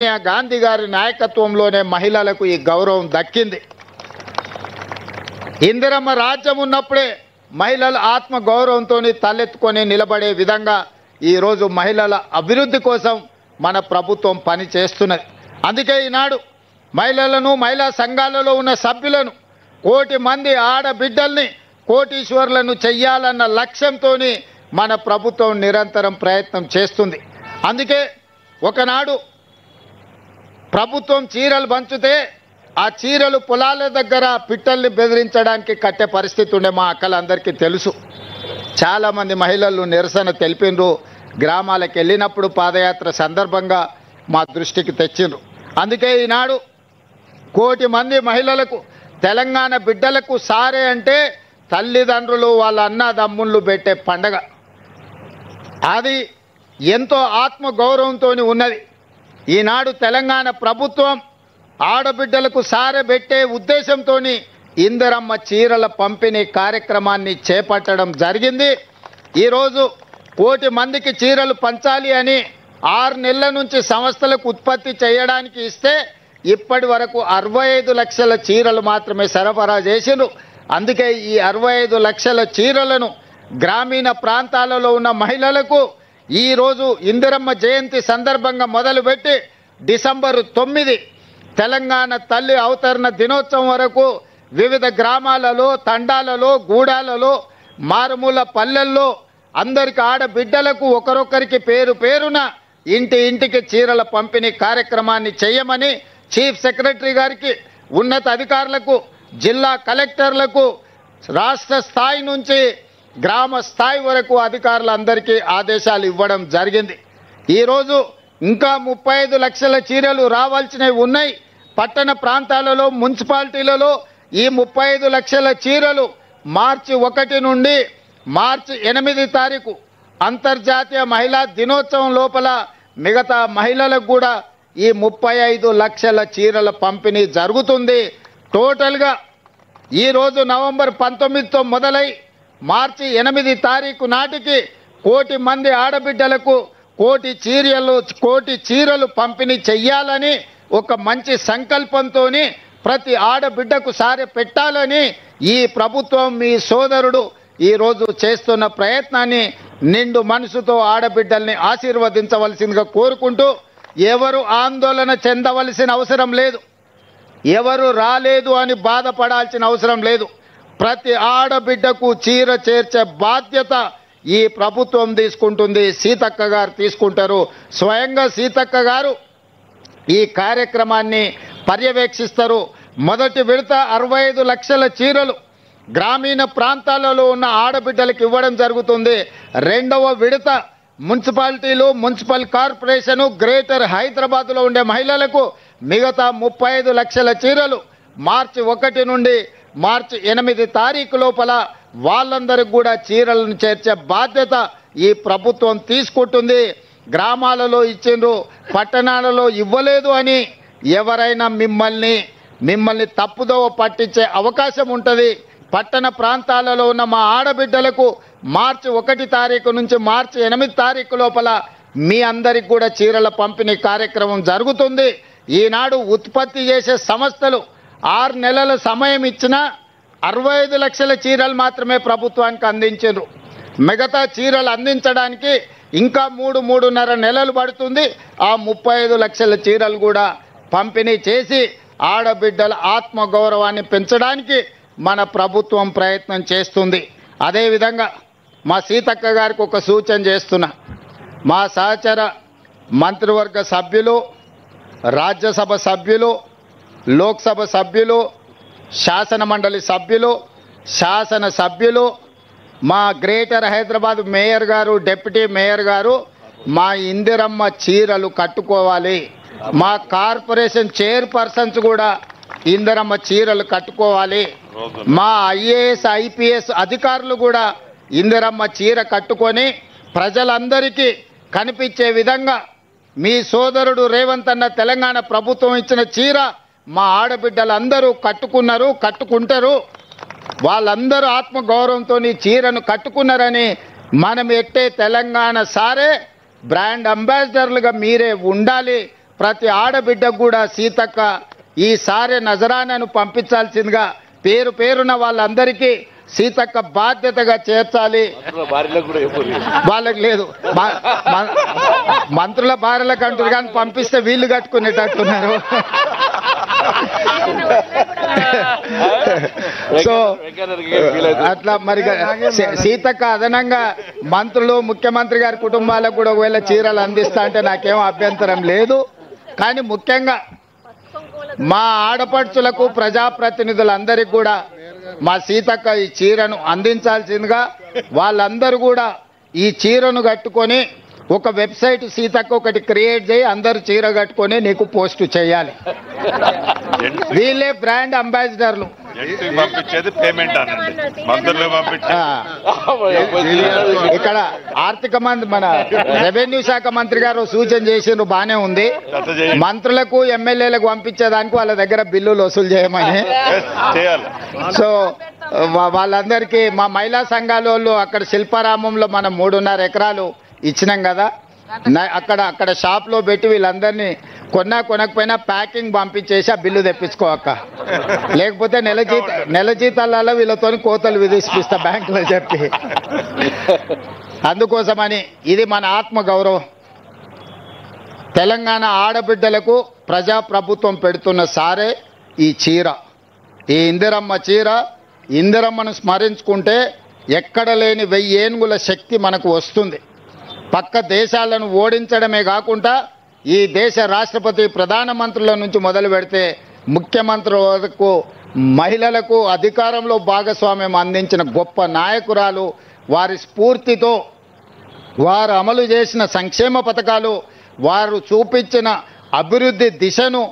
సోనియా గాంధీ గారి నాయకత్వంలోనే మహిళలకు ఈ గౌరవం దక్కింది. ఇందిరమ్మ రాజ్యం ఉన్నప్పుడే మహిళలు ఆత్మ గౌరవంతో తలెత్తుకొని నిలబడే విధంగా ఈరోజు మహిళల అభివృద్ధి కోసం మన ప్రభుత్వం పని చేస్తున్నది. అందుకే ఈనాడు మహిళలను, మహిళా సంఘాలలో ఉన్న సభ్యులను, కోటి మంది ఆడబిడ్డల్ని కోటీశ్వర్లను చెయ్యాలన్న లక్ష్యంతో మన ప్రభుత్వం నిరంతరం ప్రయత్నం చేస్తుంది. అందుకే ఒకనాడు ప్రభుత్వం చీరలు పంచితే ఆ చీరలు పొలాల దగ్గర పిట్టల్ని బెదిరించడానికి కట్టే పరిస్థితి ఉండే మా అక్కలందరికీ తెలుసు. చాలామంది మహిళలు నిరసన తెలిపినరు. గ్రామాలకు వెళ్ళినప్పుడు పాదయాత్ర సందర్భంగా మా దృష్టికి తెచ్చిండ్రు. అందుకే ఈనాడు కోటి మంది మహిళలకు, తెలంగాణ బిడ్డలకు సారే అంటే తల్లిదండ్రులు వాళ్ళ అన్నదమ్ముళ్ళు పెట్టే పండగ. అది ఎంతో ఆత్మగౌరవంతో ఉన్నది. ఈనాడు తెలంగాణ ప్రభుత్వం ఆడబిడ్డలకు సారె పెట్టే ఉద్దేశంతో ఇందిరమ్మ చీరల పంపిణీ కార్యక్రమాన్ని చేపట్టడం జరిగింది. ఈరోజు కోటి మందికి చీరలు పంచాలి అని 6 నెలల నుంచి సంస్థలకు ఉత్పత్తి చేయడానికి ఇస్తే ఇప్పటి వరకు 65 లక్షల చీరలు మాత్రమే సరఫరా చేసిండ్రు. అందుకే ఈ 65 లక్షల చీరలను గ్రామీణ ప్రాంతాలలో ఉన్న మహిళలకు ఈరోజు ఇందిరమ్మ జయంతి సందర్భంగా మొదలుపెట్టి డిసెంబర్ 9 తెలంగాణ తల్లి అవతరణ దినోత్సవం వరకు వివిధ గ్రామాలలో, తండాలలో, గూడాలలో, మారుమూల పల్లెల్లో అందరికి ఆడబిడ్డలకు ఒకరొకరికి పేరు పేరున ఇంటికి చీరల పంపిణీ కార్యక్రమాన్ని చేయమని చీఫ్ సెక్రటరీ గారికి, ఉన్నత అధికారులకు, జిల్లా కలెక్టర్లకు, రాష్ట్ర స్థాయి నుంచి గ్రామ స్థాయి వరకు అధికారులందరికీ ఆదేశాలు ఇవ్వడం జరిగింది. ఈరోజు ఇంకా 35 లక్షల చీరలు రావాల్సినవి ఉన్నాయి. పట్టణ ప్రాంతాలలో, మున్సిపాలిటీలలో ఈ 35 లక్షల చీరలు మార్చి 1 నుండి మార్చి 8 తారీఖు అంతర్జాతీయ మహిళా దినోత్సవం లోపల మిగతా మహిళలకు కూడా ఈ 35 లక్షల చీరల పంపిణీ జరుగుతుంది. టోటల్గా ఈరోజు నవంబర్ 19తో మొదలై మార్చి 8 తారీఖు నాటికి కోటి మంది ఆడబిడ్డలకు కోటి చీరలు పంపిణీ చెయ్యాలని ఒక మంచి సంకల్పంతో ప్రతి ఆడబిడ్డకు సారె పెట్టాలని ఈ ప్రభుత్వం, మీ సోదరుడు ఈరోజు చేస్తున్న ప్రయత్నాన్ని నిండు మనసుతో ఆడబిడ్డల్ని ఆశీర్వదించవలసిందిగా కోరుకుంటూ, ఎవరు ఆందోళన చెందవలసిన అవసరం లేదు, ఎవరు రాలేదు అని బాధపడాల్సిన అవసరం లేదు. ప్రతి ఆడబిడ్డకు చీర చేర్చే బాధ్యత ఈ ప్రభుత్వం తీసుకుంటుంది. సీతక్క గారు తీసుకుంటారు. స్వయంగా సీతక్క గారు ఈ కార్యక్రమాన్ని పర్యవేక్షిస్తారు. మొదటి విడత 65 లక్షల చీరలు గ్రామీణ ప్రాంతాలలో ఉన్న ఆడబిడ్డలకు ఇవ్వడం జరుగుతుంది. రెండవ విడత మున్సిపాలిటీలు, మున్సిపల్ కార్పొరేషను, గ్రేటర్ హైదరాబాద్లో ఉండే మహిళలకు మిగతా 35 లక్షల చీరలు మార్చి 1 నుండి మార్చి 8 తారీఖు లోపల వాళ్ళందరికీ కూడా చీరలను చేర్చే బాధ్యత ఈ ప్రభుత్వం తీసుకుంటుంది. గ్రామాలలో ఇచ్చిండ్రు, పట్టణాలలో ఇవ్వలేదు అని ఎవరైనా మిమ్మల్ని తప్పుదోవ పట్టించే అవకాశం ఉంటుంది. పట్టణ ప్రాంతాలలో ఉన్న మా ఆడబిడ్డలకు మార్చి 1 తారీఖు నుంచి మార్చి 8 తారీఖు లోపల మీ అందరికి కూడా చీరల పంపిణీ కార్యక్రమం జరుగుతుంది. ఈనాడు ఉత్పత్తి చేసే సంస్థలు 6 నెలల సమయం ఇచ్చినా 65 లక్షల చీరలు మాత్రమే ప్రభుత్వానికి అందించారు. మిగతా చీరలు అందించడానికి ఇంకా 3-3.5 నెలలు పడుతుంది. ఆ 35 లక్షల చీరలు కూడా పంపిణీ చేసి ఆడబిడ్డల ఆత్మగౌరవాన్ని పెంచడానికి మన ప్రభుత్వం ప్రయత్నం చేస్తుంది. అదేవిధంగా మా సీతక్క గారికి ఒక సూచన చేస్తున్నా. మా సహచర మంత్రివర్గ సభ్యులు, రాజ్యసభ సభ్యులు, లోక్సభ సభ్యులు, శాసన మండలి సభ్యులు, శాసన సభ్యులు, మా గ్రేటర్ హైదరాబాద్ మేయర్ గారు, డిప్యూటీ మేయర్ గారు మా ఇందిరమ్మ చీరలు కట్టుకోవాలి. మా కార్పొరేషన్ చైర్పర్సన్స్ కూడా ఇందిరమ్మ చీరలు కట్టుకోవాలి. మా ఐఏఎస్, ఐపీఎస్ అధికారులు కూడా ఇందిరమ్మ చీర కట్టుకొని ప్రజలందరికీ కనిపించే విధంగా మీ సోదరుడు రేవంత్ అన్న తెలంగాణ ప్రభుత్వం ఇచ్చిన చీర మా ఆడబిడ్డలందరూ కట్టుకుంటారు. వాళ్ళందరూ ఆత్మగౌరవంతో చీరను కట్టుకున్నారని మనం ఎట్టే తెలంగాణ సారే బ్రాండ్ అంబాసిడర్లుగా మీరే ఉండాలి. ప్రతి ఆడబిడ్డకు కూడా సీతక్క ఈసారి నజరానాను పంపించాల్సిందిగా పేరు పేరున వాళ్ళందరికీ సీతక్క బాధ్యతగా చేర్చాలి. వాళ్ళకి లేదు, మంత్రుల భార్యలకు అంటారు కానీ పంపిస్తే వీళ్ళు కట్టుకునేటట్టున్నారు. సో అట్లా మరి సీతక్క అదనంగా మంత్రులు ముఖ్యమంత్రి గారి కుటుంబాలకు కూడా ఒకవేళ చీరలు అందిస్తా అంటే నాకేం అభ్యంతరం లేదు. కానీ ముఖ్యంగా మా ఆడపడుచులకు ప్రజాప్రతినిధులందరికీ కూడా మా సీతక్క ఈ చీరను అందించాల్సిందిగా వాళ్ళందరూ కూడా ఈ చీరను కట్టుకొని ఒక వెబ్సైట్ సీతక్క ఒకటి క్రియేట్ చేయి, అందరూ చీర కట్టుకొని నీకు పోస్ట్ చేయాలి. వీళ్ళే బ్రాండ్ అంబాసిడర్లు. ఇక్కడ ఆర్థిక మంత్రి మన రెవెన్యూ శాఖ మంత్రి గారు సూచన చేసిండ్రు, బానే ఉంది. మంత్రులకు ఎమ్మెల్యేలకు పంపించేదానికి వాళ్ళ దగ్గర బిల్లులు వసూలు చేయమని. సో వాళ్ళందరికీ మా మహిళా సంఘాల వాళ్ళు అక్కడ శిల్పారామంలో మనం 3.5 ఎకరాలు ఇచ్చినాం కదా, అక్కడ షాప్లో పెట్టి వీళ్ళందరినీ కొనకపోయినా ప్యాకింగ్ పంపించేసి ఆ బిల్లు తెప్పించుకోక, లేకపోతే నెల జీతాలలో వీళ్ళతో కోతలు విధిస్తా బ్యాంకులో చెప్పి. అందుకోసమని ఇది మన ఆత్మగౌరవం. తెలంగాణ ఆడబిడ్డలకు ప్రజాప్రభుత్వం పెడుతున్న సారే ఈ చీర, ఈ ఇందిరమ్మ చీర. ఇందిరమ్మను స్మరించుకుంటే ఎక్కడ లేని 1000 ఏనుగుల శక్తి మనకు వస్తుంది. పక్క దేశాలను ఓడించడమే కాకుండా ఈ దేశ రాష్ట్రపతి ప్రధానమంత్రుల నుంచి మొదలు పెడితే ముఖ్యమంత్రుల వరకు మహిళలకు అధికారంలో భాగస్వామ్యం అందించిన గొప్ప నాయకురాలు. వారి స్ఫూర్తితో వారు అమలు చేసిన సంక్షేమ పథకాలు, వారు చూపించిన అభివృద్ధి దిశను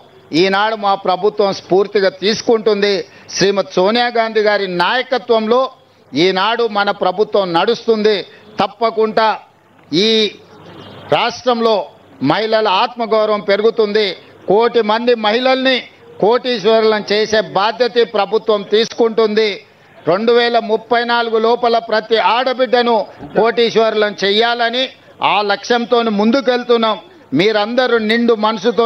ఈనాడు మా ప్రభుత్వం స్ఫూర్తిగా తీసుకుంటుంది. శ్రీమతి సోనియా గాంధీ గారి నాయకత్వంలో ఈనాడు మన ప్రభుత్వం నడుస్తుంది. తప్పకుండా ఈ రాష్ట్రంలో మహిళల ఆత్మగౌరవం పెరుగుతుంది. 1 కోటి మంది మహిళల్ని కోటీశ్వరులను చేసే బాధ్యత ప్రభుత్వం తీసుకుంటుంది. 2034 లోపల ప్రతి ఆడబిడ్డను కోటీశ్వరులను చెయ్యాలని ఆ లక్ష్యంతో ముందుకెళ్తున్నాం. మీరందరూ నిండు మనసుతో